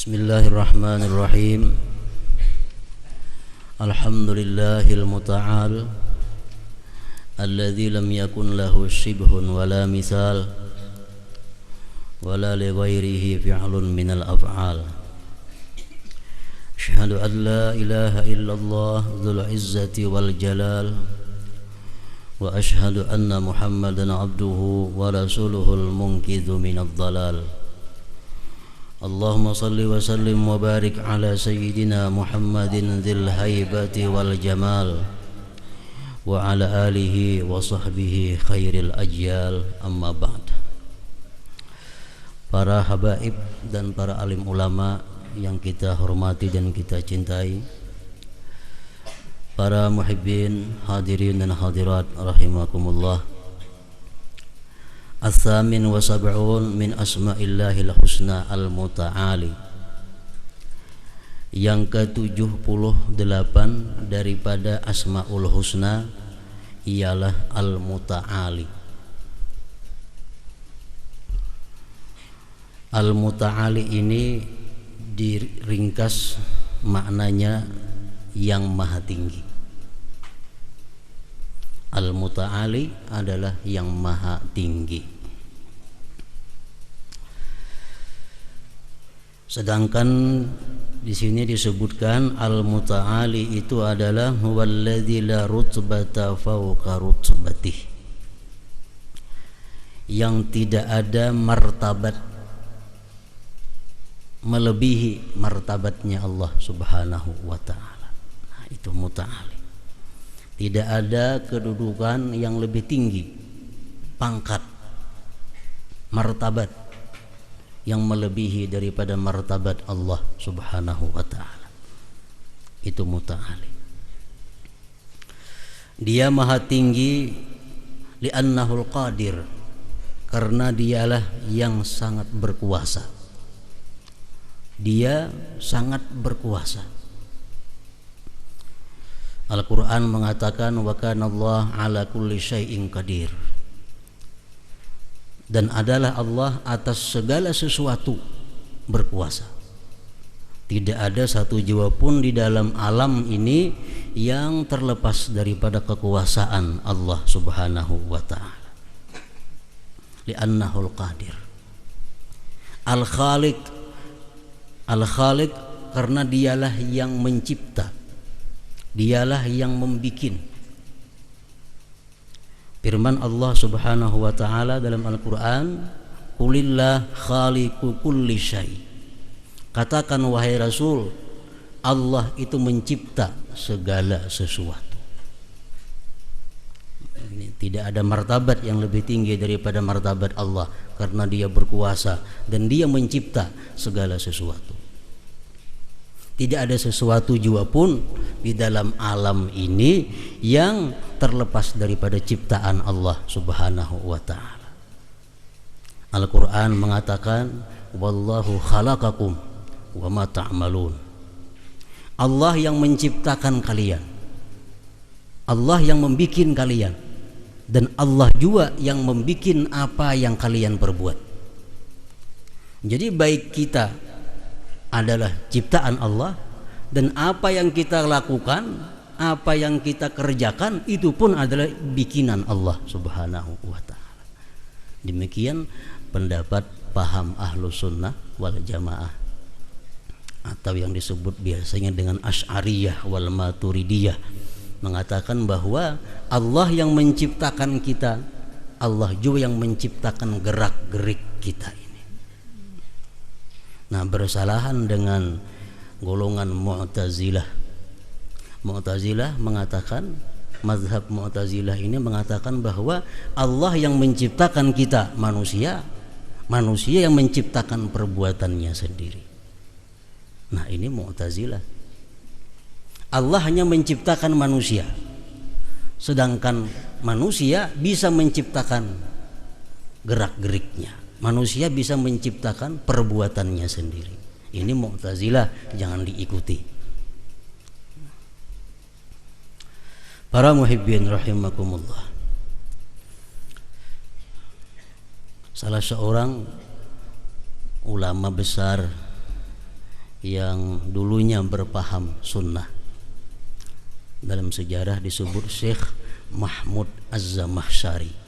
Bismillahirrahmanirrahim. Alhamdulillahil muta'al alladzi lam yakun lahu shibhun wala misal wala li ghairihi fi'lun minal af'al. Asyhadu an la ilaha illallah dzul izzati wal jalal wa asyhadu anna Muhammadan abduhu wa rasuluhul munqidhu minadh dhalal. Allahumma salli wa sallim wa barik ala sayyidina Muhammadin dzil haibati wal jamal wa ala alihi wa sahbihi khairil ajyal, amma ba'd. Para habaib dan para alim ulama yang kita hormati dan kita cintai, para muhibbin hadirin dan hadirat rahimakumullah. As-samin wa sab'un min asma'illahil husna al-muta'ali. Yang ke-78 daripada asma'ul husna ialah al-muta'ali. Al-muta'ali ini diringkas maknanya yang maha tinggi. Al-muta'ali adalah yang maha tinggi. Sedangkan di sini disebutkan al-muta'ali itu adalah huwallazi la rutbata fawqa rutbatih, yang tidak ada martabat melebihi martabatnya Allah Subhanahu wa ta'ala. Nah, itu muta'ali. Tidak ada kedudukan yang lebih tinggi, pangkat, martabat yang melebihi daripada martabat Allah Subhanahu wa ta'ala. Itu muta'ali. Dia maha tinggi li'annahul qadir, karena dialah yang sangat berkuasa. Dia sangat berkuasa. Al-Quran mengatakan wa kana Allah ala kulli syai'in qadir, dan adalah Allah atas segala sesuatu berkuasa. Tidak ada satu jiwa pun di dalam alam ini yang terlepas daripada kekuasaan Allah Subhanahu wa ta'ala. Li'annahul qadir. Al-Khaliq, Al-Khaliq karena dialah yang mencipta, dialah yang membikin. Firman Allah Subhanahu wa ta'ala dalam Al-Quran, qulillah khaliqu kulli syai'. Katakan wahai Rasul, Allah itu mencipta segala sesuatu. Ini tidak ada martabat yang lebih tinggi daripada martabat Allah, karena dia berkuasa dan dia mencipta segala sesuatu. Tidak ada sesuatu jua pun di dalam alam ini yang terlepas daripada ciptaan Allah Subhanahu wa ta'ala. Al-Quran mengatakan wallahu khalaqakum wa ma ta'malun. Allah yang menciptakan kalian, Allah yang membikin kalian, dan Allah juga yang membikin apa yang kalian perbuat. Jadi baik kita adalah ciptaan Allah, dan apa yang kita lakukan, apa yang kita kerjakan itu pun adalah bikinan Allah Subhanahu wa ta'ala. Demikian pendapat paham ahlu sunnah wal jamaah, atau yang disebut biasanya dengan Asy'ariyah wal Maturidiyah, mengatakan bahwa Allah yang menciptakan kita, Allah juga yang menciptakan gerak-gerik kita. Nah, bersalahan dengan golongan Mu'tazilah. Mu'tazilah mengatakan, mazhab Mu'tazilah ini mengatakan bahwa Allah yang menciptakan kita manusia, manusia yang menciptakan perbuatannya sendiri. Nah, ini Mu'tazilah. Allah hanya menciptakan manusia, sedangkan manusia bisa menciptakan gerak-geriknya. Manusia bisa menciptakan perbuatannya sendiri. Ini Mu'tazilah, jangan diikuti. Para muhibbin rahimakumullah. Salah seorang ulama besar yang dulunya berpaham sunnah. Dalam sejarah disebut Syekh Mahmud Az-Zamakhsyari.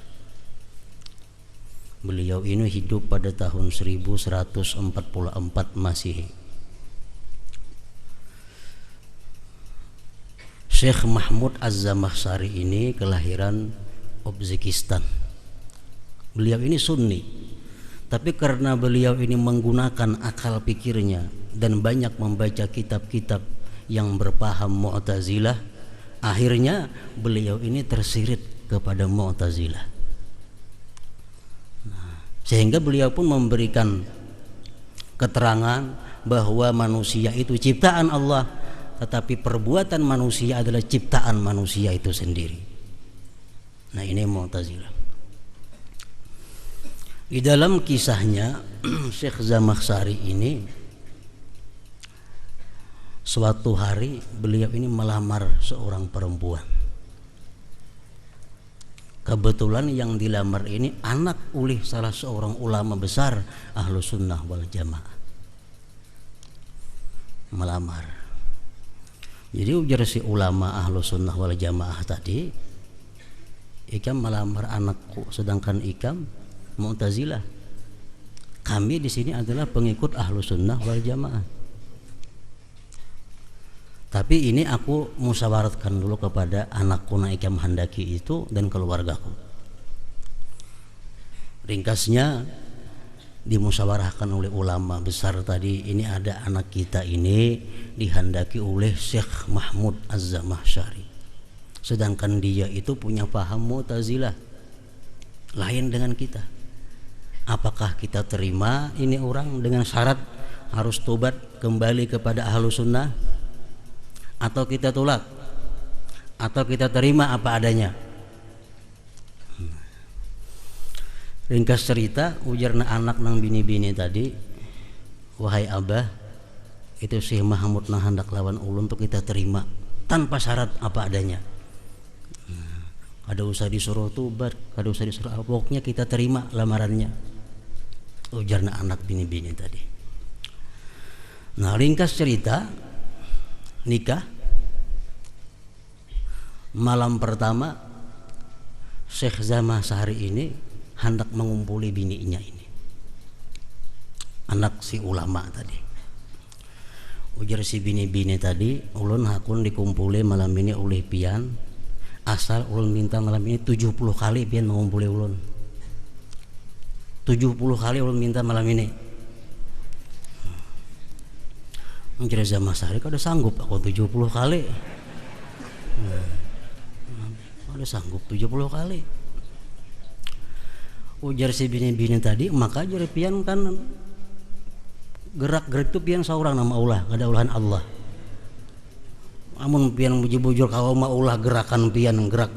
Beliau ini hidup pada tahun 1144 Masehi. Syekh Mahmud Az-Zamakhsyari ini kelahiran Uzbekistan. Beliau ini Sunni, tapi karena beliau ini menggunakan akal pikirnya dan banyak membaca kitab-kitab yang berpaham Mu'tazilah, akhirnya beliau ini tersirit kepada Mu'tazilah. Sehingga beliau pun memberikan keterangan bahwa manusia itu ciptaan Allah, tetapi perbuatan manusia adalah ciptaan manusia itu sendiri. Nah, ini Mu'tazilah. Di dalam kisahnya Syekh Zamakhsyari ini, suatu hari beliau ini melamar seorang perempuan. Kebetulan yang dilamar ini anak oleh salah seorang ulama besar Ahlus Sunnah wal Jamaah. Melamar. Jadi ujar si ulama Ahlus Sunnah wal Jamaah tadi, ikam melamar anakku, sedangkan ikam Mu'tazilah. Kami di sini adalah pengikut Ahlus Sunnah wal Jamaah. Tapi ini aku musyawaratkan dulu kepada anakku na ikam handaki itu dan keluargaku. Ringkasnya dimusyawarahkan oleh ulama besar tadi, ini ada anak kita ini dihandaki oleh Syekh Mahmud Az-Zamakhsyari, sedangkan dia itu punya paham Mu'tazilah lain dengan kita. Apakah kita terima ini orang dengan syarat harus tobat kembali kepada Ahlus Sunnah, atau kita tolak, atau kita terima apa adanya? Ringkas cerita, ujarna anak nang bini-bini tadi, wahai abah, itu Syekh Mahmud nang hendak lawan ulun untuk kita terima tanpa syarat apa adanya. Kada usah disuruh tobat, kada usah disuruh apa, pokoknya kita terima lamarannya, ujarna anak bini-bini tadi. Nah, ringkas cerita, nikah. Malam pertama Syekh Zamakhsyari ini hendak mengumpuli bininya ini, anak si ulama tadi. Ujar si bini-bini tadi, ulun hakun dikumpuli malam ini oleh pian, asal ulun minta malam ini 70 kali pian mengumpuli ulun. 70 kali ulun minta malam ini. Ujar Zamakhsyari, kau udah sanggup aku 70 kali? Udah sanggup 70 kali. Ujar si bini-bini tadi, maka ajar pian kan gerak-gerik itu pian seorang nama Allah, ada ulahan Allah. Amun pian bujur-bujur kau ma ulah gerakan pian gerak,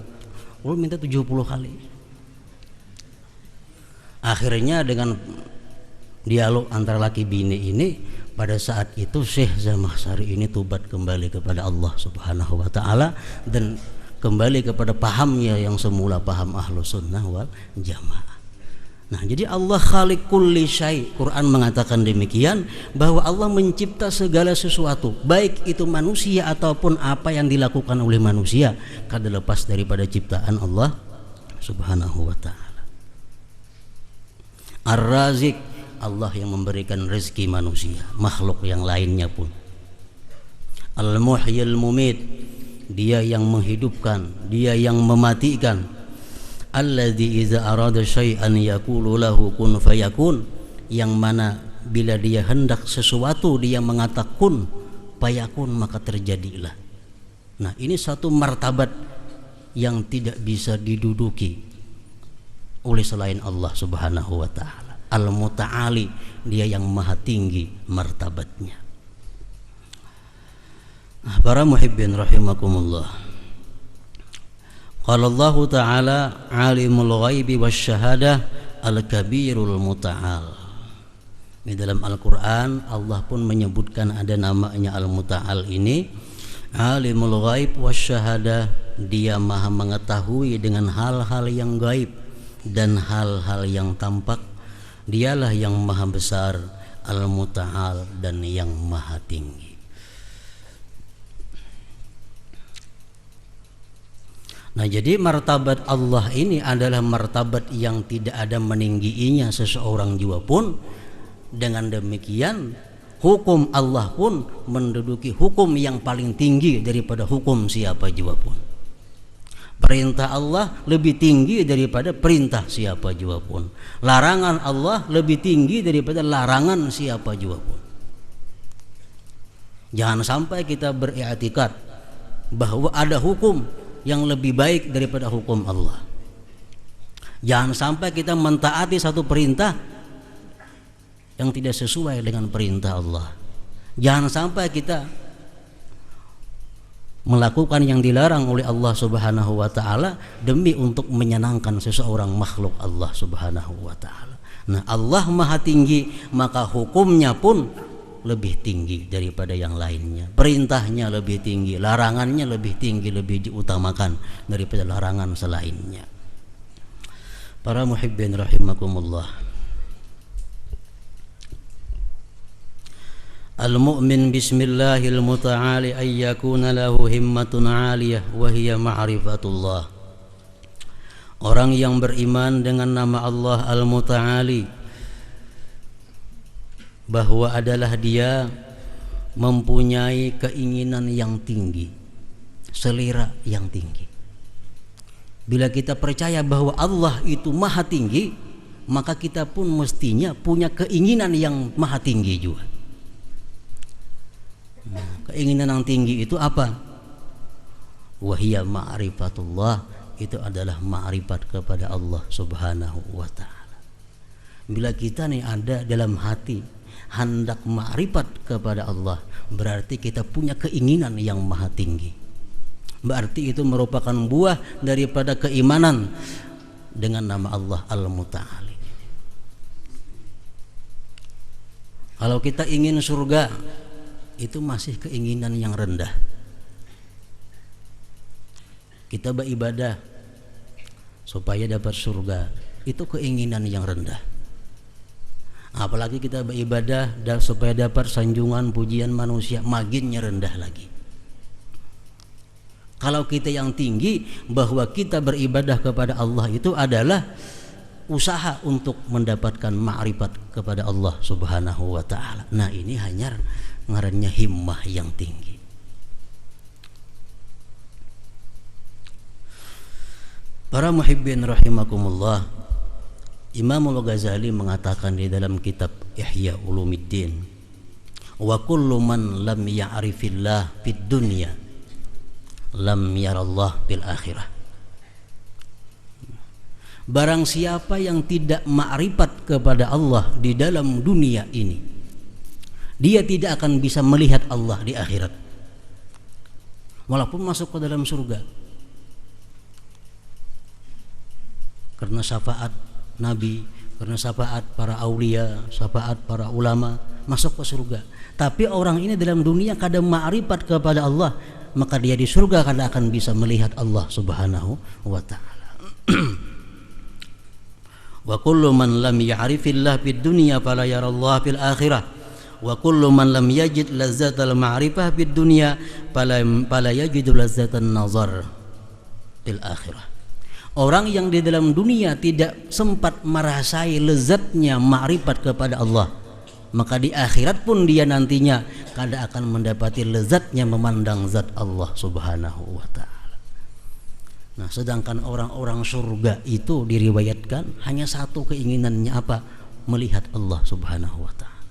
ulun minta 70 kali. Akhirnya dengan dialog antara laki bini ini, pada saat itu Syekh Zamakhsyari ini tobat kembali kepada Allah Subhanahu wa taala dan kembali kepada pahamnya yang semula paham Ahlus Sunnah wal Jamaah. Nah, jadi Allah khaliq kulli syai. Quran mengatakan demikian, bahwa Allah mencipta segala sesuatu, baik itu manusia ataupun apa yang dilakukan oleh manusia, kada lepas daripada ciptaan Allah Subhanahu wa taala. Ar-Razik, Allah yang memberikan rezeki manusia, makhluk yang lainnya pun. Al-Muhyil Mumit, dia yang menghidupkan, dia yang mematikan. Alladzi idza arada syai'an yaqulu lahu kun fayakun, yang mana bila dia hendak sesuatu dia mengatakan kun fayakun, maka terjadilah. Nah, ini satu martabat yang tidak bisa diduduki oleh selain Allah Subhanahu wa taala. Al-Muta'ali, dia yang maha tinggi martabatnya. Para muhibbin rahimakumullah. Qala Allah Ta'ala alimul ghaibi wasyahadah al-kabirul muta'al. Di dalam Al-Quran Allah pun menyebutkan ada namanya Al-Muta'al ini, alimul ghaib wasyahadah, dia maha mengetahui dengan hal-hal yang gaib dan hal-hal yang tampak. Dialah yang maha besar, Al-Muta'al, dan yang maha tinggi. Nah, jadi martabat Allah ini adalah martabat yang tidak ada meninggiinya seseorang juga pun. Dengan demikian hukum Allah pun menduduki hukum yang paling tinggi daripada hukum siapa juga pun. Perintah Allah lebih tinggi daripada perintah siapa juga pun. Larangan Allah lebih tinggi daripada larangan siapa juga pun. Jangan sampai kita beriktikad bahwa ada hukum yang lebih baik daripada hukum Allah. Jangan sampai kita mentaati satu perintah yang tidak sesuai dengan perintah Allah. Jangan sampai kita melakukan yang dilarang oleh Allah Subhanahu wa taala demi untuk menyenangkan seseorang makhluk Allah Subhanahu wa taala. Nah, Allah Maha Tinggi, maka hukumnya pun lebih tinggi daripada yang lainnya. Perintahnya lebih tinggi, larangannya lebih tinggi, lebih diutamakan daripada larangan selainnya. Para muhibbin rahimakumullah. Al-mu'min bismillahil muta'ali ay yakuna lahu himmatun 'aliyah wa hiya ma'rifatullah. Orang yang beriman dengan nama Allah Al-Muta'ali, bahwa adalah dia mempunyai keinginan yang tinggi, selera yang tinggi. Bila kita percaya bahwa Allah itu maha tinggi, maka kita pun mestinya punya keinginan yang maha tinggi juga. Nah, keinginan yang tinggi itu apa? Wahiyya ma'rifatullah, itu adalah ma'rifat kepada Allah Subhanahu wa ta'ala. Bila kita nih ada dalam hati hendak ma'rifat kepada Allah, berarti kita punya keinginan yang maha tinggi. Berarti itu merupakan buah daripada keimanan dengan nama Allah Al-Muta'ali. Kalau kita ingin surga, itu masih keinginan yang rendah. Kita beribadah supaya dapat surga, itu keinginan yang rendah. Apalagi kita beribadah supaya dapat sanjungan pujian manusia, makinnya rendah lagi. Kalau kita yang tinggi bahwa kita beribadah kepada Allah itu adalah usaha untuk mendapatkan ma'rifat kepada Allah Subhanahu wa ta'ala. Nah, ini hanya ngarannya himmah yang tinggi. Para muhibbin rahimakumullah, Imam Al-Ghazali mengatakan di dalam kitab Ihya Ulumuddin, wa kullu man lam ya'rifillah fid dunya lam yarallah fil akhirah. Barang siapa yang tidak ma'rifat kepada Allah di dalam dunia ini, dia tidak akan bisa melihat Allah di akhirat, walaupun masuk ke dalam surga. Karena syafaat Nabi, karena syafaat para aulia, syafaat para ulama, masuk ke surga. Tapi orang ini dalam dunia kadang ma'rifat kepada Allah, maka dia di surga kadang akan bisa melihat Allah Subhanahu wa ta'ala. Wa kullu man lam ya'rifillah fid dunya fala yarallah fil akhirah. Wa kullu man lam yajid lazzatal ma'rifah fid dunya fala yajidu lazzatan nazar fil akhirah. Orang yang di dalam dunia tidak sempat merasai lezatnya ma'rifat kepada Allah, maka di akhirat pun dia nantinya kada akan mendapati lezatnya memandang zat Allah Subhanahu wa ta'ala. Nah, sedangkan orang-orang surga itu diriwayatkan hanya satu keinginannya, apa? Melihat Allah Subhanahu wa ta'ala.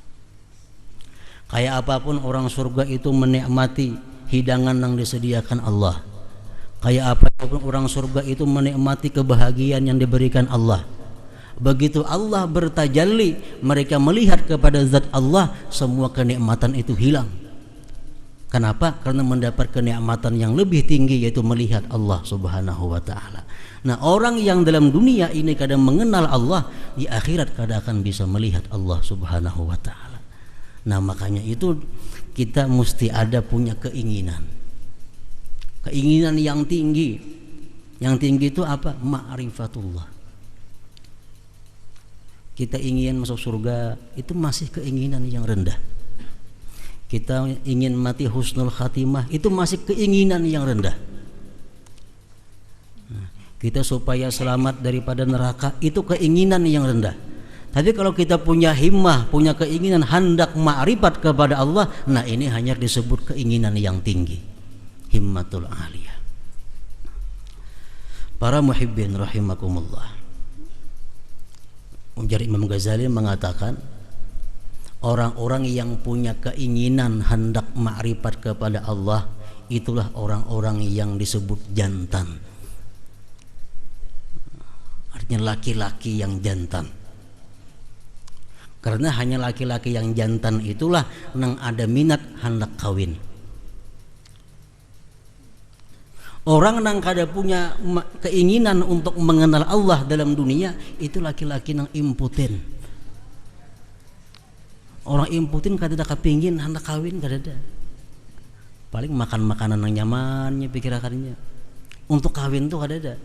Kayak apapun orang surga itu menikmati hidangan yang disediakan Allah, kayak apapun orang surga itu menikmati kebahagiaan yang diberikan Allah. Begitu Allah bertajalli, mereka melihat kepada zat Allah, semua kenikmatan itu hilang. Kenapa? Karena mendapat kenikmatan yang lebih tinggi, yaitu melihat Allah Subhanahu wa ta'ala. Nah, orang yang dalam dunia ini kadang mengenal Allah, di akhirat kadang akan bisa melihat Allah Subhanahu wa ta'ala. Nah, makanya itu kita mesti ada punya keinginan yang tinggi. Yang tinggi itu apa? Ma'rifatullah. Kita ingin masuk surga, itu masih keinginan yang rendah. Kita ingin mati husnul khatimah, itu masih keinginan yang rendah. Kita supaya selamat daripada neraka, itu keinginan yang rendah. Tapi kalau kita punya himmah, punya keinginan hendak ma'rifat kepada Allah, nah ini hanya disebut keinginan yang tinggi, himmatul aliyah. Para muhibbin rahimakumullah, Ujar Imam Ghazali mengatakan, orang-orang yang punya keinginan hendak ma'rifat kepada Allah, itulah orang-orang yang disebut jantan. Artinya laki-laki yang jantan. Karena hanya laki-laki yang jantan itulah nang ada minat hendak kawin. Orang nang kada punya keinginan untuk mengenal Allah dalam dunia, itu laki-laki nang impoten. Orang impoten kada ada kepingin hendak kawin, kada ada. Paling makan makanan yang nyamannya pikirakannya. Untuk kawin tuh kada ada.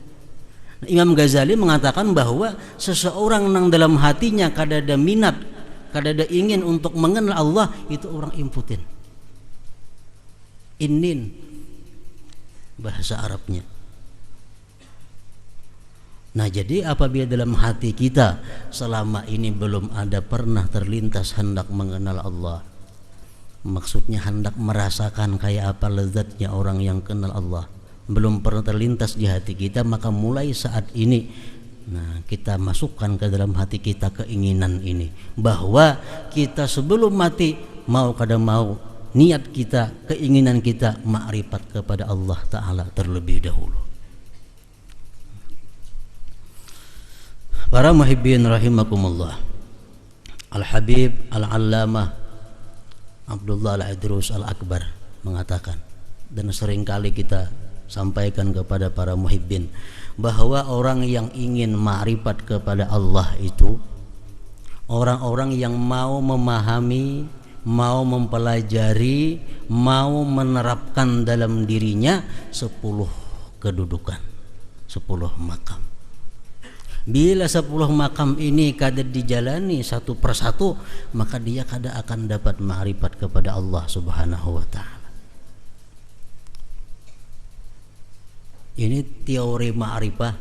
Nah, Imam Ghazali mengatakan bahwa seseorang nang dalam hatinya kada ada minat, kada ada ingin untuk mengenal Allah, itu orang impoten. Inin bahasa Arabnya. Nah, jadi apabila dalam hati kita selama ini belum ada pernah terlintas hendak mengenal Allah, maksudnya hendak merasakan kayak apa lezatnya orang yang kenal Allah, belum pernah terlintas di hati kita, maka mulai saat ini, nah, kita masukkan ke dalam hati kita keinginan ini, bahwa kita sebelum mati, mau kada mau, niat kita, keinginan kita ma'rifat kepada Allah Ta'ala terlebih dahulu. Para muhibbin rahimakumullah, Al-Habib Al-Allamah Abdullah Al-Idrus Al-Akbar mengatakan, dan seringkali kita sampaikan kepada para muhibbin, bahwa orang yang ingin ma'rifat kepada Allah itu orang-orang yang mau memahami, mau mempelajari, mau menerapkan dalam dirinya 10 kedudukan, 10 makam. Bila 10 makam ini kada dijalani satu persatu, maka dia kada akan dapat ma'rifat kepada Allah Subhanahu wa ta'ala. Ini teori ma'rifah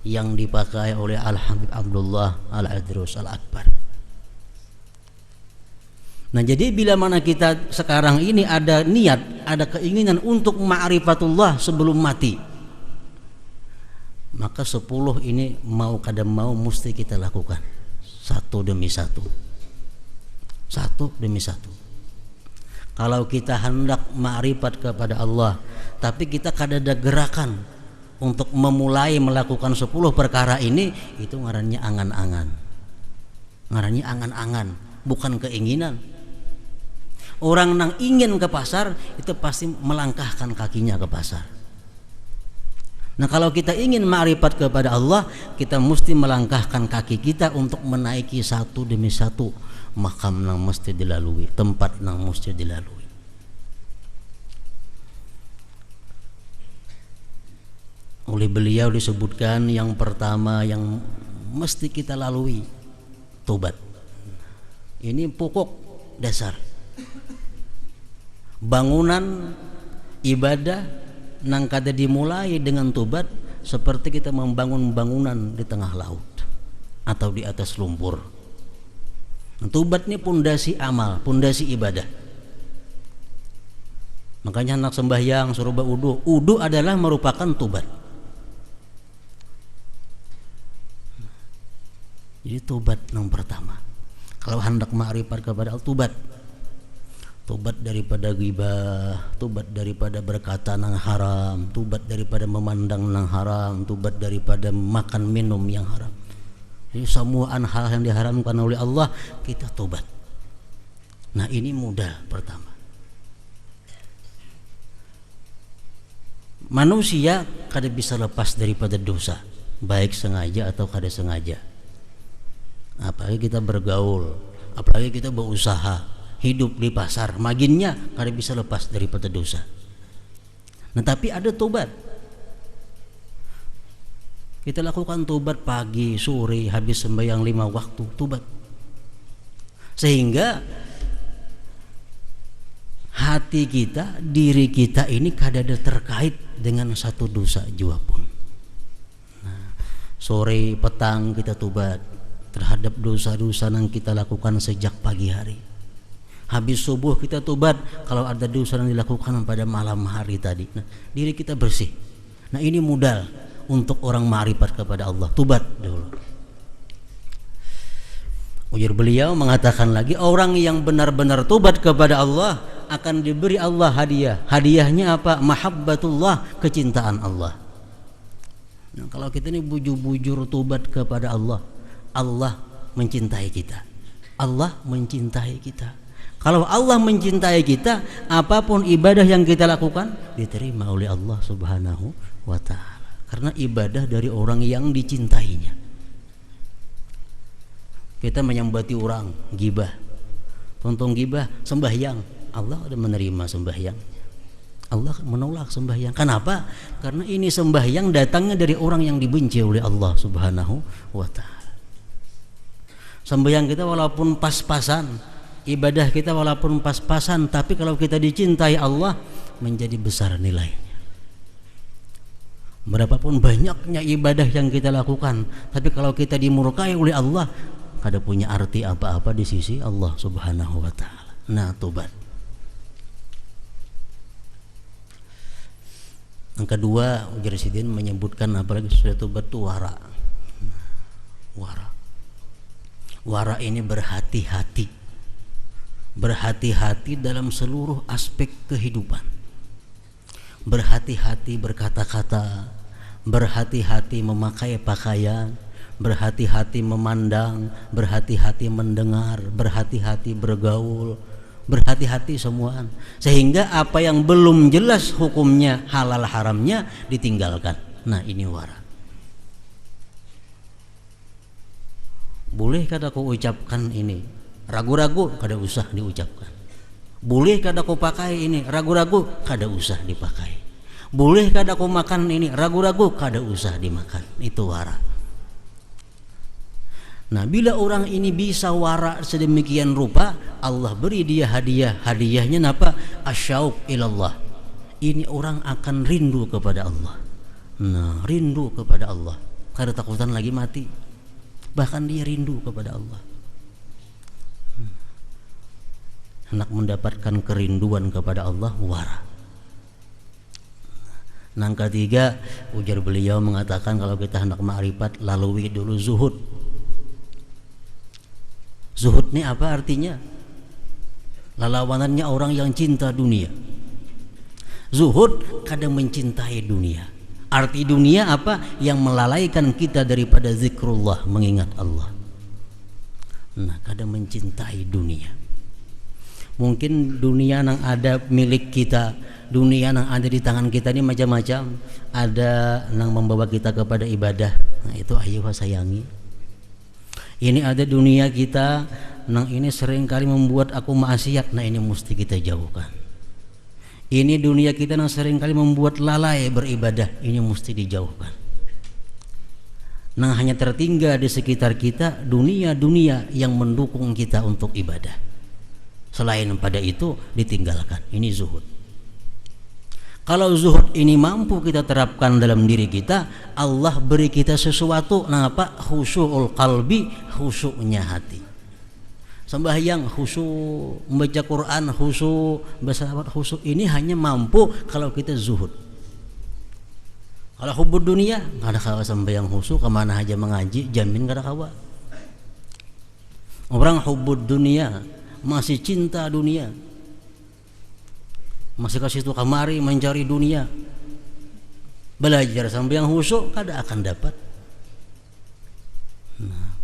yang dipakai oleh Al-Habib Abdullah Al-Idrus Al-Akbar. Nah, jadi bila mana kita sekarang ini ada niat, ada keinginan untuk ma'rifatullah sebelum mati, maka 10 ini mau kada mau mesti kita lakukan, satu demi satu, satu demi satu. Kalau kita hendak ma'rifat kepada Allah, tapi kita kada ada gerakan untuk memulai melakukan 10 perkara ini, itu ngarannya angan-angan. Ngarannya angan-angan, bukan keinginan. Orang yang ingin ke pasar itu pasti melangkahkan kakinya ke pasar. Nah, kalau kita ingin ma'rifat kepada Allah, kita mesti melangkahkan kaki kita untuk menaiki satu demi satu makam yang mesti dilalui, tempat yang mesti dilalui. Oleh beliau disebutkan yang pertama yang mesti kita lalui, tobat. Ini pokok dasar. Bangunan ibadah nang kada dimulai dengan tobat, seperti kita membangun bangunan di tengah laut atau di atas lumpur. Tobat ini pondasi amal, pondasi ibadah. Makanya anak sembahyang suruh berwudu. Wudu adalah merupakan tobat. Jadi tobat yang pertama. Kalau hendak ma'rifat kepada Allah, tobat. Tobat daripada ghibah, tobat daripada berkata nang haram, tobat daripada memandang nang haram, tobat daripada makan minum yang haram. Jadi semua hal yang diharamkan oleh Allah kita tobat. Nah, ini mudah pertama. Manusia kada bisa lepas daripada dosa, baik sengaja atau kada sengaja. Apalagi kita bergaul, apalagi kita berusaha, hidup di pasar, maginnya kada bisa lepas daripada dosa. Nah, tapi ada tobat. Kita lakukan tobat pagi, sore, habis sembahyang 5 waktu, tobat. Sehingga hati kita, diri kita ini kadang terkait dengan satu dosa jua pun. Nah, sore, petang kita tobat terhadap dosa-dosa yang kita lakukan sejak pagi hari. Habis subuh kita tobat kalau ada dosa yang dilakukan pada malam hari tadi. Nah, diri kita bersih. Nah, ini modal untuk orang ma'rifat kepada Allah. Tobat dulu. Ujar beliau mengatakan lagi, orang yang benar-benar tobat kepada Allah akan diberi Allah hadiah. Hadiahnya apa? Mahabbatullah, kecintaan Allah. Nah, kalau kita ini bujur-bujur tobat kepada Allah, Allah mencintai kita. Allah mencintai kita. Kalau Allah mencintai kita, apapun ibadah yang kita lakukan diterima oleh Allah Subhanahu wa ta'ala. Karena ibadah dari orang yang dicintainya. Kita menyambati orang, gibah, tonton gibah, sembahyang, Allah sudah menerima sembahyangnya. Allah menolak sembahyang. Kenapa? Karena ini sembahyang datangnya dari orang yang dibenci oleh Allah Subhanahu wa ta'ala. Sembahyang kita walaupun pas-pasan, ibadah kita walaupun pas-pasan, tapi kalau kita dicintai Allah menjadi besar nilainya. Berapapun banyaknya ibadah yang kita lakukan, tapi kalau kita dimurkai oleh Allah, kada punya arti apa-apa di sisi Allah Subhanahu wa ta'ala. Nah, tobat. Yang kedua, Ujar Sidin menyebutkan apalagi sudah tobat itu wara. Wara ini berhati-hati. Berhati-hati dalam seluruh aspek kehidupan. Berhati-hati berkata-kata, berhati-hati memakai pakaian, berhati-hati memandang, berhati-hati mendengar, berhati-hati bergaul, berhati-hati semua. Sehingga apa yang belum jelas hukumnya, halal haramnya ditinggalkan. Nah, ini wara. Boleh kada kau ucapkan ini? Ragu-ragu kada usah diucapkan. Boleh kada kau pakai ini? Ragu-ragu kada usah dipakai. Boleh kada kau makan ini? Ragu-ragu kada usah dimakan. Itu wara. Nah, bila orang ini bisa wara sedemikian rupa, Allah beri dia hadiah. Hadiahnya apa? Asyauq ilallah. Ini orang akan rindu kepada Allah. Nah, rindu kepada Allah. Kada takutan lagi mati. Bahkan dia rindu kepada Allah. Hendak mendapatkan kerinduan kepada Allah, wara. Yang ketiga, ujar beliau mengatakan kalau kita hendak ma'rifat, lalui dulu zuhud. Zuhud ini apa artinya? Lawanannya orang yang cinta dunia. Zuhud kadang mencintai dunia. Arti dunia apa? Yang melalaikan kita daripada zikrullah, mengingat Allah. Nah, kadang mencintai dunia. Mungkin dunia yang ada milik kita, dunia yang ada di tangan kita ini macam-macam. Ada yang membawa kita kepada ibadah. Nah, itu ayo sayangi. Ini ada dunia kita, yang ini seringkali membuat aku maksiat. Nah, ini mesti kita jauhkan. Ini dunia kita yang seringkali membuat lalai beribadah. Ini mesti dijauhkan. Nah, hanya tertinggal di sekitar kita dunia-dunia yang mendukung kita untuk ibadah. Selain pada itu ditinggalkan. Ini zuhud. Kalau zuhud ini mampu kita terapkan dalam diri kita, Allah beri kita sesuatu, apa? Khusyu'ul qalbi, khusyuknya hati. Sembahyang khusyuk, membaca Quran khusyuk, bersahabat khusyuk. Ini hanya mampu kalau kita zuhud. Kalau hubud dunia, nggak ada kawa sembahyang khusyuk, kemana aja mengaji, jamin nggak ada kawa. Orang hubud dunia, masih cinta dunia, masih kasih tuh kamari mencari dunia, belajar sembahyang khusyuk, kada akan dapat. Nah,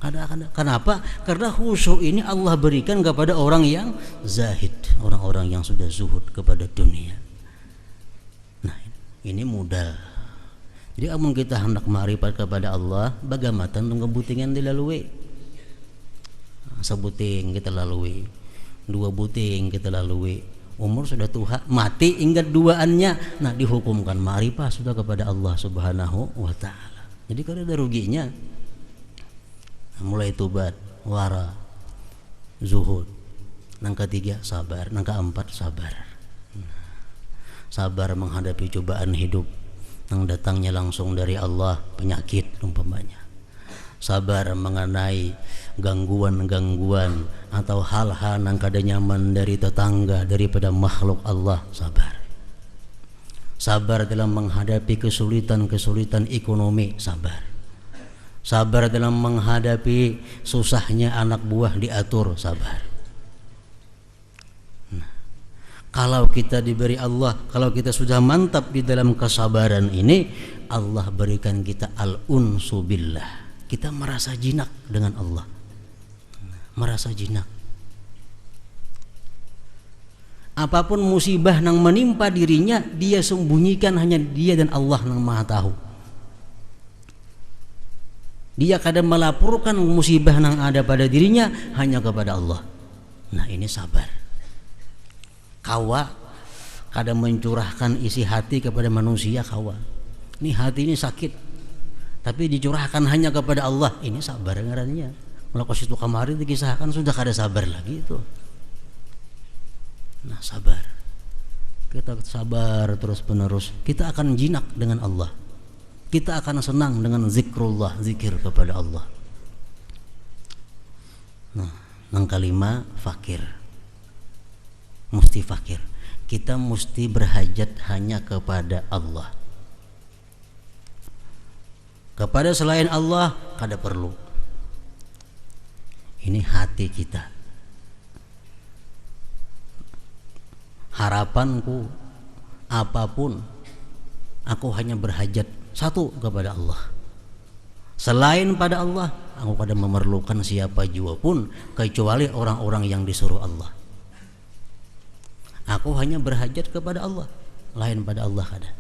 kenapa? Karena khusyuk ini Allah berikan kepada orang yang zahid, orang-orang yang sudah zuhud kepada dunia. Nah, ini modal. Jadi amun kita hendak ma'rifat kepada Allah, bagaimana tentang kebutingan dilalui. Sebuting kita lalui, 2 buting kita lalui. Umur sudah tua, mati ingat duaannya. Nah, dihukumkan ma'rifat sudah kepada Allah Subhanahu wa ta'ala. Jadi kalau ada ruginya, mulai tobat, wara, zuhud. Yang ketiga sabar, yang keempat sabar. Sabar menghadapi cobaan hidup yang datangnya langsung dari Allah, penyakit umpamanya. Sabar mengenai gangguan-gangguan atau hal-hal yang kada nyaman dari tetangga, daripada makhluk Allah, sabar. Sabar dalam menghadapi kesulitan-kesulitan ekonomi, sabar. Sabar dalam menghadapi susahnya anak buah diatur, sabar. Nah, kalau kita diberi Allah, kalau kita sudah mantap di dalam kesabaran ini, Allah berikan kita al-unsu billah. Kita merasa jinak dengan Allah, merasa jinak. Apapun musibah yang menimpa dirinya, dia sembunyikan, hanya dia dan Allah yang maha tahu. Dia kadang melaporkan musibah yang ada pada dirinya hanya kepada Allah. Nah, ini sabar. Kawa kadang mencurahkan isi hati kepada manusia, kawa. Ini hati ini sakit, tapi dicurahkan hanya kepada Allah. Ini sabar ngarannya. Kalau situ kemarin dikisahkan sudah kada sabar lagi itu. Nah, sabar. Kita sabar terus menerus, kita akan jinak dengan Allah. Kita akan senang dengan zikrullah, zikir kepada Allah. Nah, yang kelima fakir. Mesti fakir. Kita mesti berhajat hanya kepada Allah. Kepada selain Allah kada perlu. Ini hati kita. Harapanku apapun, aku hanya berhajat satu kepada Allah. Selain pada Allah, aku kada memerlukan siapa jua pun kecuali orang-orang yang disuruh Allah. Aku hanya berhajat kepada Allah, lain pada Allah kada.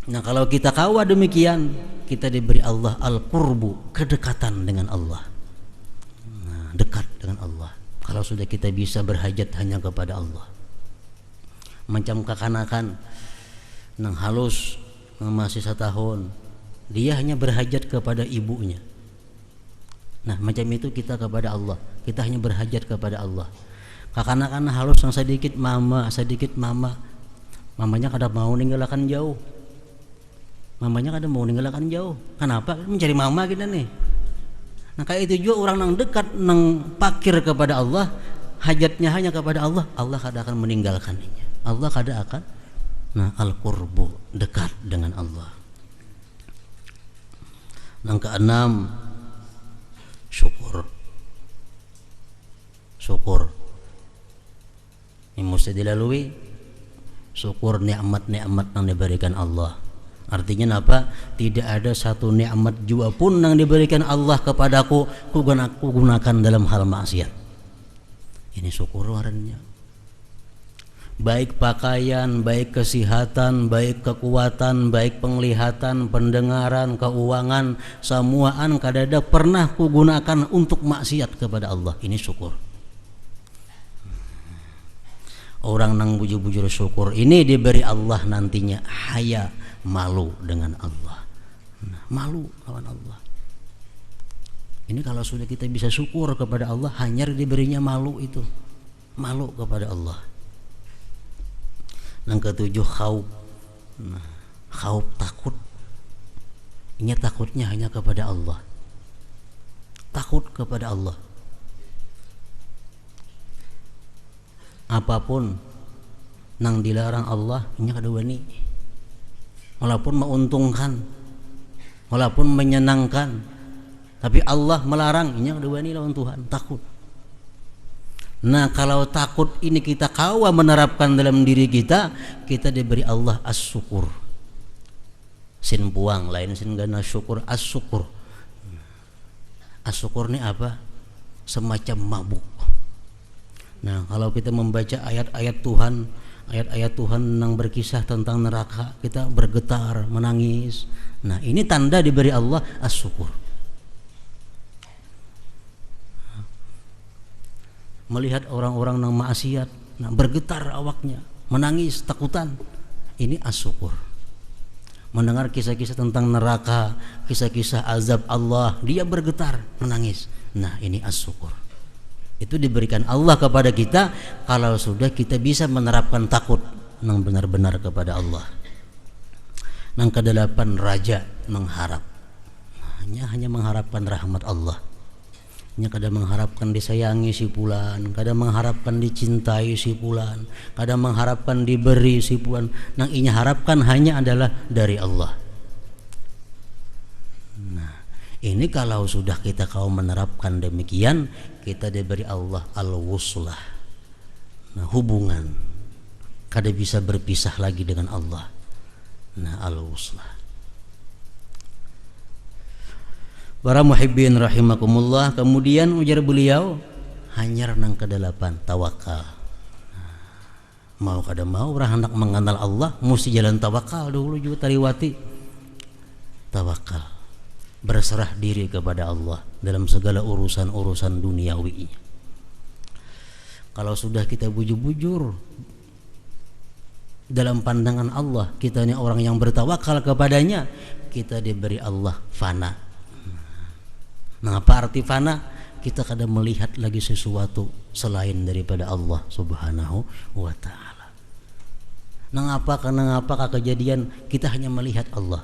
Nah, kalau kita kawa demikian, kita diberi Allah al-qurbu, kedekatan dengan Allah. Nah, dekat dengan Allah. Kalau sudah kita bisa berhajat hanya kepada Allah. Macam kekanakan nang halus nang masih 1 tahun, dia hanya berhajat kepada ibunya. Nah, macam itu kita kepada Allah. Kita hanya berhajat kepada Allah. Kekanakan halus yang sedikit mama, mamanya kada mau ninggalkan jauh. Mamanya kada mau ninggalkan jauh. Kenapa? Mencari mama kita nih. Nah, kayak itu juga orang yang dekat, yang pakir kepada Allah, hajatnya hanya kepada Allah, Allah kada akan meninggalkannya. Allah kada akan. Nah, al-qurbu, dekat dengan Allah. Yang keenam, syukur. Syukur ini mesti dilalui. Syukur nikmat-nikmat yang diberikan Allah. Artinya apa? Tidak ada satu nikmat jua pun yang diberikan Allah kepadaku ku gunakan dalam hal maksiat. Ini syukur warnanya. Baik pakaian, baik kesehatan, baik kekuatan, baik penglihatan, pendengaran, keuangan, semuaan kadada pernah ku gunakan untuk maksiat kepada Allah. Ini syukur. Orang nang bujur-bujur syukur ini diberi Allah nantinya haya, malu dengan Allah. Nah, malu lawan Allah. Ini kalau sudah kita bisa syukur kepada Allah, hanya diberinya malu itu. Malu kepada Allah. Yang ketujuh, khauf. Nah, khauf, takut. Ini takutnya hanya kepada Allah. Takut kepada Allah. Apapun nang dilarang Allah, ini kada wani. Walaupun menguntungkan, walaupun menyenangkan, tapi Allah melarang, ini kada wani lawan Tuhan, takut. Nah, kalau takut ini kita kawa menerapkan dalam diri kita, kita diberi Allah as-syukur. Sin puang, lain sin gana syukur, as-syukur. As-syukur ini apa? Semacam mabuk. Nah, kalau kita membaca ayat-ayat Tuhan yang berkisah tentang neraka, kita bergetar, menangis. Nah, ini tanda diberi Allah as-syukur. Melihat orang-orang yang maksiat, nah, bergetar awaknya, menangis, takutan. Ini as-syukur. mendengar kisah-kisah tentang neraka, kisah-kisah azab Allah, dia bergetar, menangis. Nah, ini as-syukur. Itu diberikan Allah kepada kita kalau sudah kita bisa menerapkan takut yang benar-benar kepada Allah. Yang kedelapan, raja, mengharap. Hanya mengharapkan rahmat Allah. Kadang mengharapkan disayangi si fulan, kadang mengharapkan dicintai si fulan, kadang mengharapkan diberi si fulan. Yang inya harapkan hanya adalah dari Allah. Nah, ini kalau sudah kita menerapkan demikian, kita diberi Allah al-wuslah. Nah, hubungan kada bisa berpisah lagi dengan Allah. Nah, al-wuslah. Para muhibbin rahimakumullah, kemudian ujar beliau, hanyar nang kedelapan, tawakal. Mau kada mau orang hendak mengenal Allah mesti jalan tawakal dulu juga tariwati. Tawakal, berserah diri kepada Allah dalam segala urusan-urusan duniawi. Kalau sudah kita bujur-bujur dalam pandangan Allah, kita ini orang yang bertawakal kepadanya, kita diberi Allah fana. Nah, apa arti fana? Kita kadang melihat lagi sesuatu selain daripada Allah Subhanahu wa ta'ala. Karena apa kejadian kita hanya melihat Allah.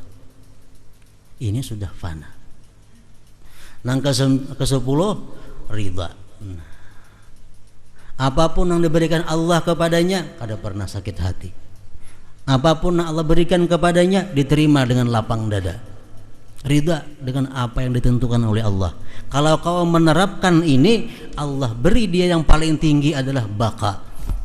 Ini sudah fana. Ke-10, ridha. Apapun yang diberikan Allah kepadanya, kada pernah sakit hati. Apapun yang Allah berikan kepadanya, diterima dengan lapang dada. Ridha dengan apa yang ditentukan oleh Allah. Kalau kau menerapkan ini, Allah beri dia yang paling tinggi adalah baka.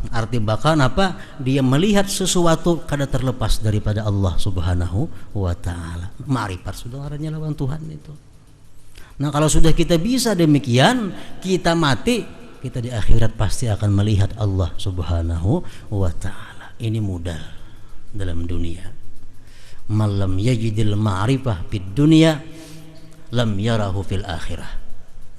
Arti baka apa? Dia melihat sesuatu kada terlepas daripada Allah Subhanahu wa ta'ala. Ma'rifat sudah arahnya lawan Tuhan itu. Nah, kalau sudah kita bisa demikian, kita mati, kita di akhirat pasti akan melihat Allah Subhanahu wa ta'ala. Ini mudah dalam dunia. Malam yajidil ma'rifah fid dunya lam yarahu fil akhirah.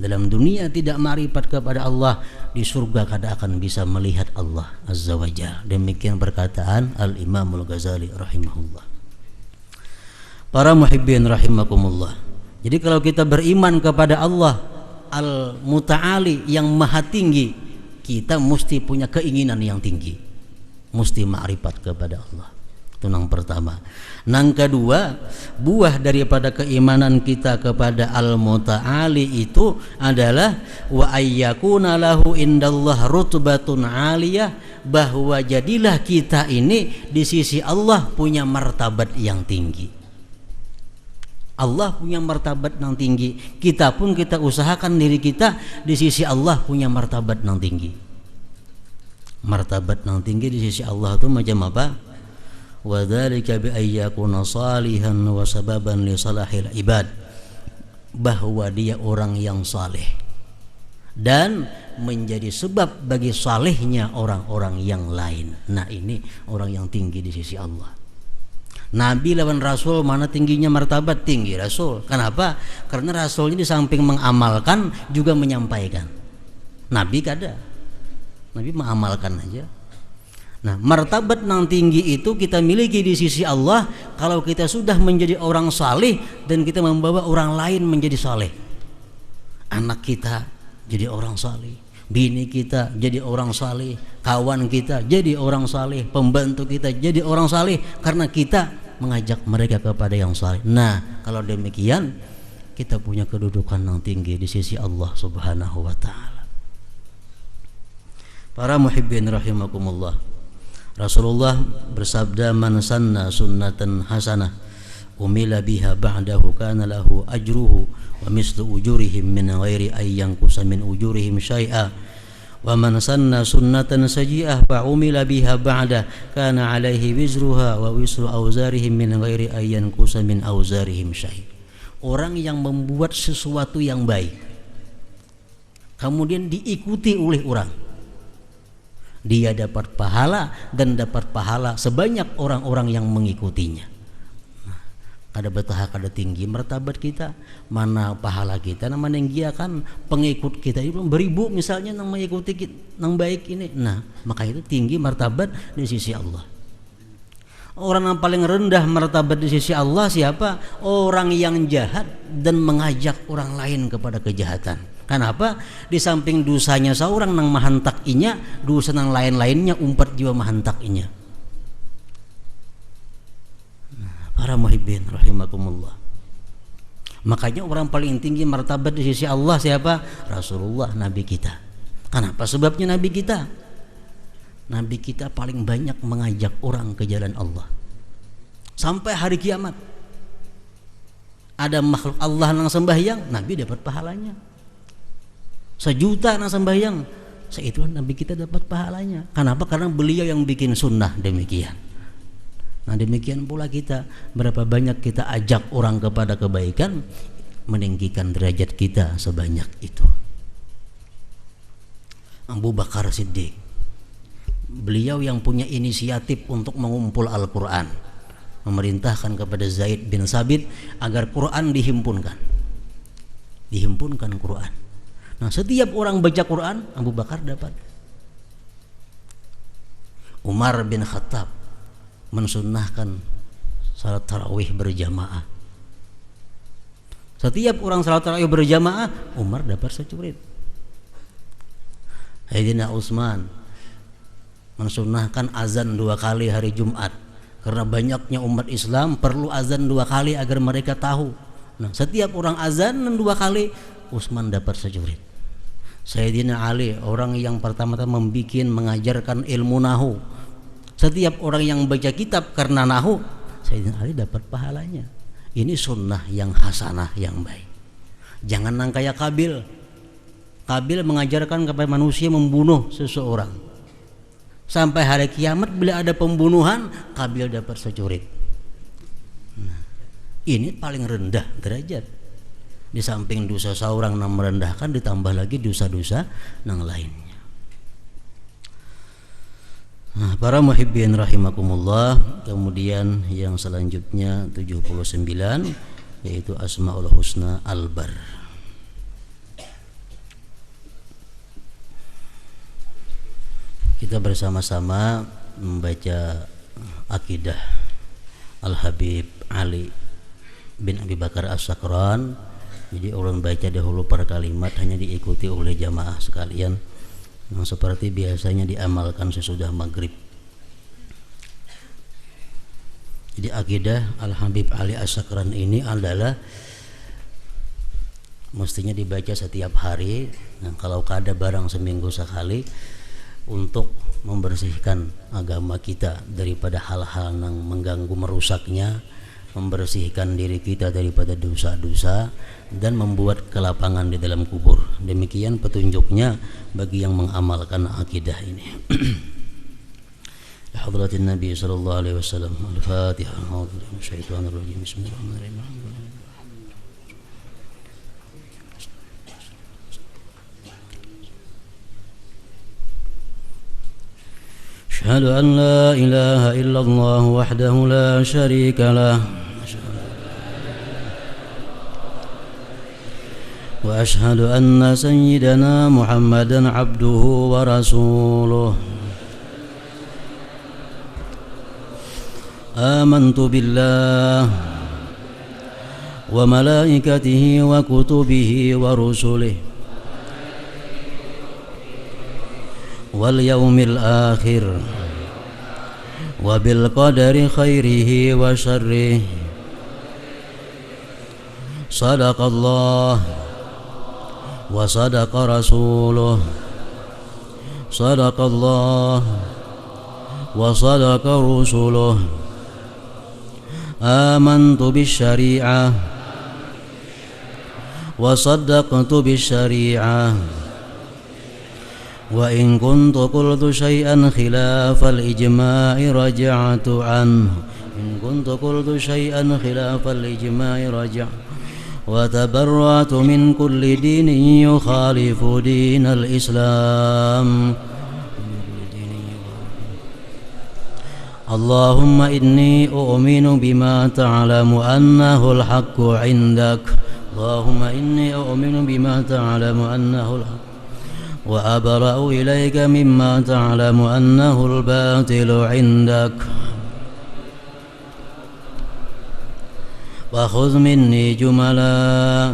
Dalam dunia tidak ma'rifat kepada Allah, di surga kada akan bisa melihat Allah azza wajalla. Demikian perkataan Al-Imam Al-Ghazali rahimahullah. Para muhibbin rahimakumullah. Jadi kalau kita beriman kepada Allah Al-Muta'ali yang maha tinggi, kita mesti punya keinginan yang tinggi, mesti ma'rifat kepada Allah. Itu yang pertama. Yang kedua, buah daripada keimanan kita kepada Al-Muta'ali itu adalah wa ayyakuna lahu indallah rutbatun aliyah, bahwa jadilah kita ini di sisi Allah punya martabat yang tinggi. Allah punya martabat yang tinggi, kita pun kita usahakan diri kita di sisi Allah punya martabat yang tinggi. Martabat yang tinggi di sisi Allah itu macam apa? Wa dzalika bi ayyakuna salihan wa sababan li salahil ibad, bahwa dia orang yang saleh dan menjadi sebab bagi salehnya orang-orang yang lain. Nah, ini orang yang tinggi di sisi Allah. Nabi lawan Rasul mana tingginya martabat? Tinggi Rasul. Kenapa? Karena Rasulnya di samping mengamalkan juga menyampaikan. Nabi kada. Nabi mengamalkan aja. Nah, martabat yang tinggi itu kita miliki di sisi Allah kalau kita sudah menjadi orang saleh dan kita membawa orang lain menjadi saleh. Anak kita jadi orang saleh, bini kita jadi orang saleh, kawan kita jadi orang saleh, pembantu kita jadi orang saleh karena kita mengajak mereka kepada yang saleh. Nah, kalau demikian kita punya kedudukan yang tinggi di sisi Allah Subhanahu wa ta'ala. Para muhibbin rahimakumullah, Rasulullah bersabda, man sanna sunnatan hasanah umila biha ba'dahu kana lahu ajruhu wa mislu ujurihim min ghairi ay yanqusa min ujurihim syai'a wa man sanna sunnatan sayyi'ah fa umila biha ba'da kana alaihi wizruha wa wisru auzarihim min ghairi ay yanqusa min auzarihim syai'. Orang yang membuat sesuatu yang baik kemudian diikuti oleh orang, dia dapat pahala dan dapat pahala sebanyak orang-orang yang mengikutinya. Kada betah kada tinggi martabat kita, mana pahala kita, nama yang dia kan pengikut kita itu beribu misalnya yang mengikuti kita, yang baik ini. Nah, maka itu tinggi martabat di sisi Allah. Orang yang paling rendah martabat di sisi Allah siapa? Orang yang jahat dan mengajak orang lain kepada kejahatan. Kenapa? Di samping dosanya seorang nang mahantak inya, dosa nang lain-lainnya umpat jiwa mahantak inya. Para muhibbin rahimakumullah. Makanya orang paling tinggi martabat di sisi Allah siapa? Rasulullah, Nabi kita. Kenapa? Sebabnya Nabi kita. Nabi kita paling banyak mengajak orang ke jalan Allah. Sampai hari kiamat ada makhluk Allah yang sembahyang, Nabi dapat pahalanya. 1 juta yang sembahyang, seitulah Nabi kita dapat pahalanya. Kenapa? Karena beliau yang bikin sunnah demikian. Nah demikian pula kita, berapa banyak kita ajak orang kepada kebaikan, meninggikan derajat kita sebanyak itu. Abu Bakar Siddiq, beliau yang punya inisiatif untuk mengumpul Al-Quran, memerintahkan kepada Zaid bin Sabit agar Quran dihimpunkan Quran. Nah setiap orang baca Quran, Abu Bakar dapat. Umar bin Khattab mensunnahkan salat tarawih berjamaah. Setiap orang salat tarawih berjamaah, Umar dapat securit. Sayyidina Utsman mensunnahkan azan 2 kali hari Jumat, karena banyaknya umat Islam perlu azan 2 kali agar mereka tahu. Nah setiap orang azan 2 kali, Utsman dapat securit. Sayyidina Ali, orang yang pertama-tama mengajarkan ilmu nahu, setiap orang yang baca kitab karena nahu, Sayyidina Ali dapat pahalanya. Ini sunnah yang hasanah, yang baik. Jangan nang kayak Kabil mengajarkan kepada manusia membunuh seseorang. Sampai hari kiamat bila ada pembunuhan, Kabil dapat securit. Nah, ini paling rendah derajat. Di samping dosa seorang yang merendahkan, ditambah lagi dosa-dosa yang lainnya. Nah, para muhibbin rahimakumullah, kemudian yang selanjutnya 79 yaitu Asmaul Husna Al-Bar. Kita bersama-sama membaca akidah Al-Habib Ali bin Abi Bakar As-Sakran. Jadi orang baca dahulu per kalimat, hanya diikuti oleh jamaah sekalian, yang seperti biasanya diamalkan sesudah maghrib. Jadi akidah Al-Habib Ali As-Sakran ini adalah mestinya dibaca setiap hari. Nah, kalau ada barang seminggu sekali, untuk membersihkan agama kita daripada hal-hal yang mengganggu merusaknya, membersihkan diri kita daripada dosa-dosa, dan membuat kelapangan di dalam kubur. Demikian petunjuknya bagi yang mengamalkan akidah ini. Ya hadratin Nabi sallallahu alaihi wasallam. Al-Fatihah. A'udzubillahi minasyaitonir rajim. Bismillahirrahmanirrahim. أشهد أن لا إله إلا الله وحده لا شريك له وأشهد أن سيدنا محمدا عبده ورسوله آمنت بالله وملائكته وكتبه ورسله واليوم الآخر وبالقدر خيره وشره صدق الله وصدق رسوله صدق الله وصدق رسوله آمنت بالشريعة وصدقت بالشريعة وإن كنت قلت شيئا خلاف الإجماع رجعت عنه إن كنت قلت شيئا خلاف الإجماع رجعت وتبرأت من كل دين يخالف دين الإسلام اللهم إني أؤمن بما تعلم أنه الحق عندك اللهم إني أؤمن بما تعلم أنه الحق وأبرأ إليك مما تعلم أنه الباطل عندك وخذ مني جملا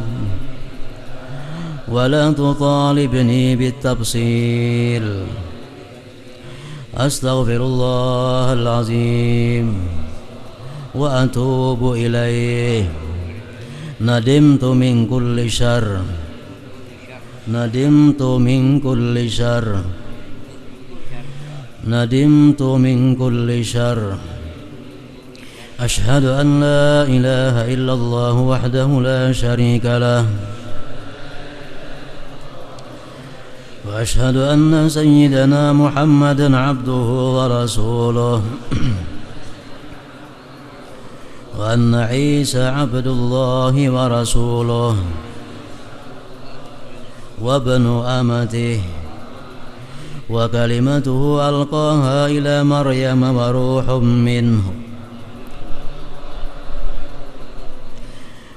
ولا تطالبني بالتفصيل. أستغفر الله العظيم وأتوب إليه. ندمت من كل شر، ندمت من كل شر، ندمت من كل شر. أشهد أن لا إله إلا الله وحده لا شريك له، وأشهد أن سيدنا محمدًا عبده ورسوله، وأن عيسى عبد الله ورسوله وابن أمته وكلمته ألقاها إلى مريم وروح منه،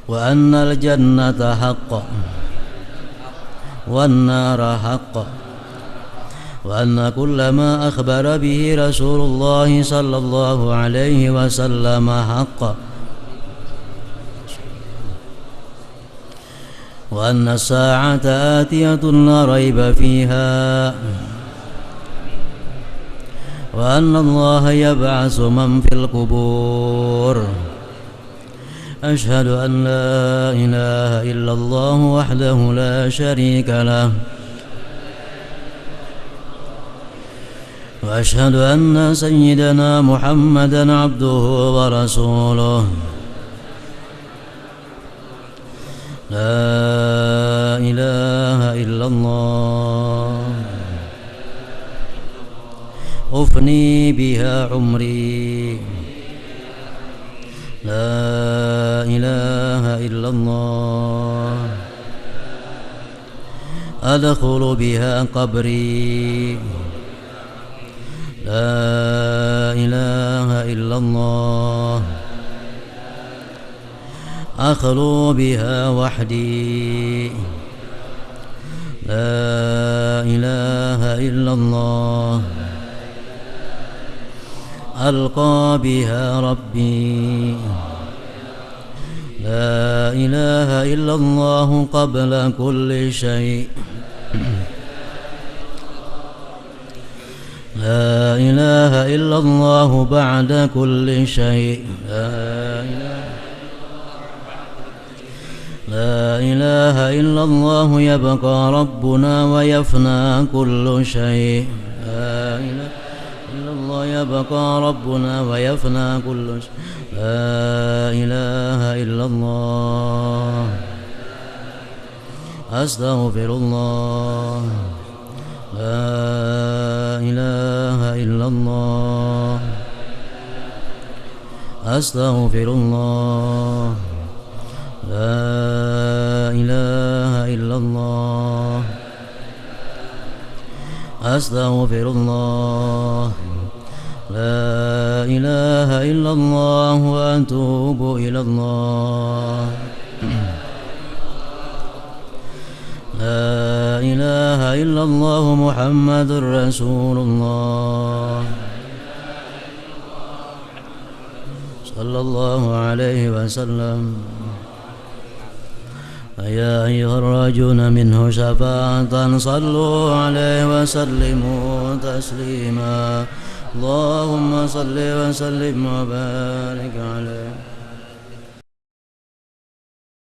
وأن الجنة حق والنار حق، وأن كل ما أخبر به رسول الله صلى الله عليه وسلم حق، وأن الساعة آتية لا ريب فيها، وأن الله يبعث من في القبور. أشهد أن لا إله إلا الله وحده لا شريك له، وأشهد أن سيدنا محمدًا عبده ورسوله. لا إله إلا الله أفني بها عمري. لا إله إلا الله أدخل بها قبري. لا إله إلا الله أخلو بها وحدي. لا إله إلا الله ألقى بها ربي. لا إله إلا الله قبل كل شيء. لا إله إلا الله بعد كل شيء. لا إله إلا الله يبقى ربنا ويفنى كل شيء. لا إله إلا الله يبقى ربنا ويفنى كل شيء. لا إله إلا الله أستغفر الله. لا إله إلا الله أستغفر الله. لا إله إلا الله أستغفر الله. لا إله إلا الله وأتوب إلى الله. لا إله إلا الله محمد رسول الله صلى الله عليه وسلم. يا أيها الراجون منه شفاعة صلوا عليه وسلموا تسليما. اللهم صل وسلم وبارك عليه.